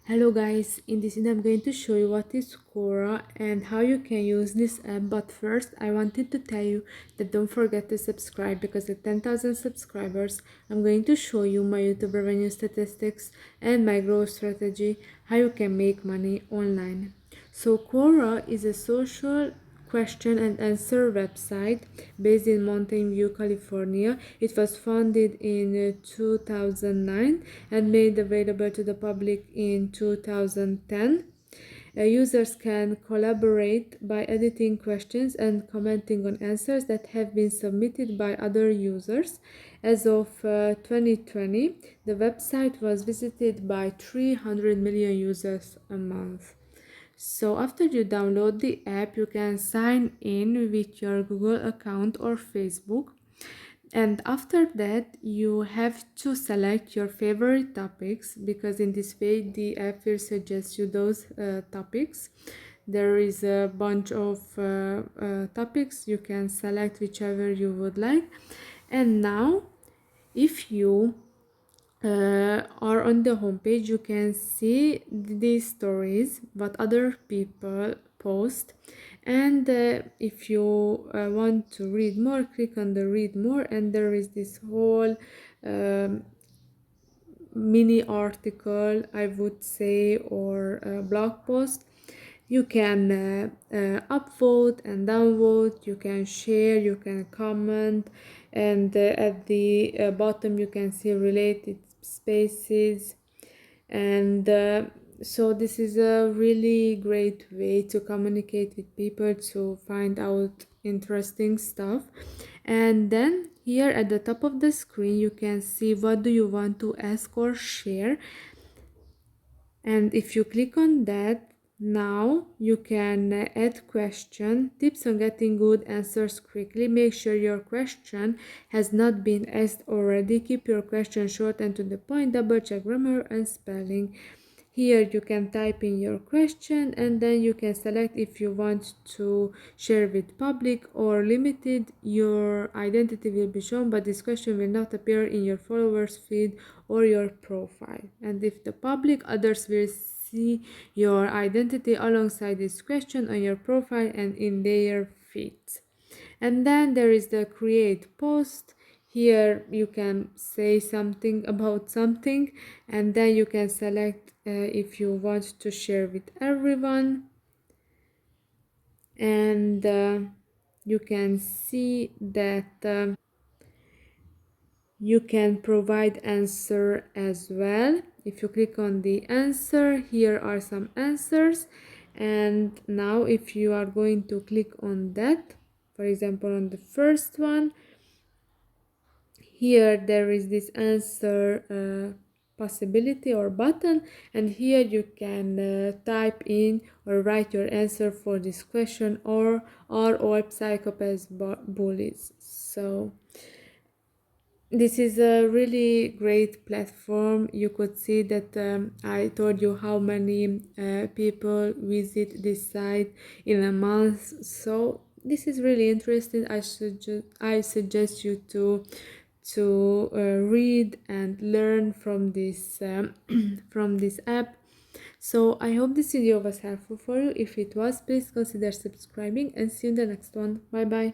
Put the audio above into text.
Hello guys, in this video I'm going to show you what is Quora and how you can use this app. But first I wanted to tell you that don't forget to subscribe, because at 10,000 subscribers I'm going to show you my YouTube revenue statistics and my growth strategy, how you can make money online. So Quora is a social question and answer website based in Mountain View, California. It was founded in 2009 and made available to the public in 2010. Users can collaborate by editing questions and commenting on answers that have been submitted by other users. As of 2020, the website was visited by 300 million users a month. So after you download the app, you can sign in with your Google account or Facebook. And after that, you have to select your favorite topics, because in this way the app will suggest you those topics. There is a bunch of topics. You can select whichever you would like. And now, if you or on the homepage, you can see these stories what other people post. And if you want to read more, click on the read more, and there is this whole mini article, I would say, or blog post. You can upvote and downvote, you can share, you can comment, and at the bottom you can see related spaces. And so this is a really great way to communicate with people, to find out interesting stuff. And then here at the top of the screen you can see what do you want to ask or share. And if you click on that, now you can add question, tips on getting good answers quickly. Make sure your question has not been asked already. Keep your question short and to the point. Double check grammar and spelling. Here you can type in your question, and then you can select if you want to share with public or limited. Your identity will be shown, but this question will not appear in your followers feed or your profile. And if the public, others will see your identity alongside this question on your profile and in their feeds. And then there is the create post. Here you can say something about something, and then you can select if you want to share with everyone. And you can see that you can provide answer as well. If you click on the answer, here are some answers. And now if you are going to click on that, for example on the first one, here there is this answer possibility or button, and here you can type in or write your answer for this question, or are all psychopaths bullies. So this is a really great platform. You could see that I told you how many people visit this site in a month. So this is really interesting. I suggest you to read and learn from this from this app. So I hope this video was helpful for you. If it was, please consider subscribing, and see you in the next one. Bye bye.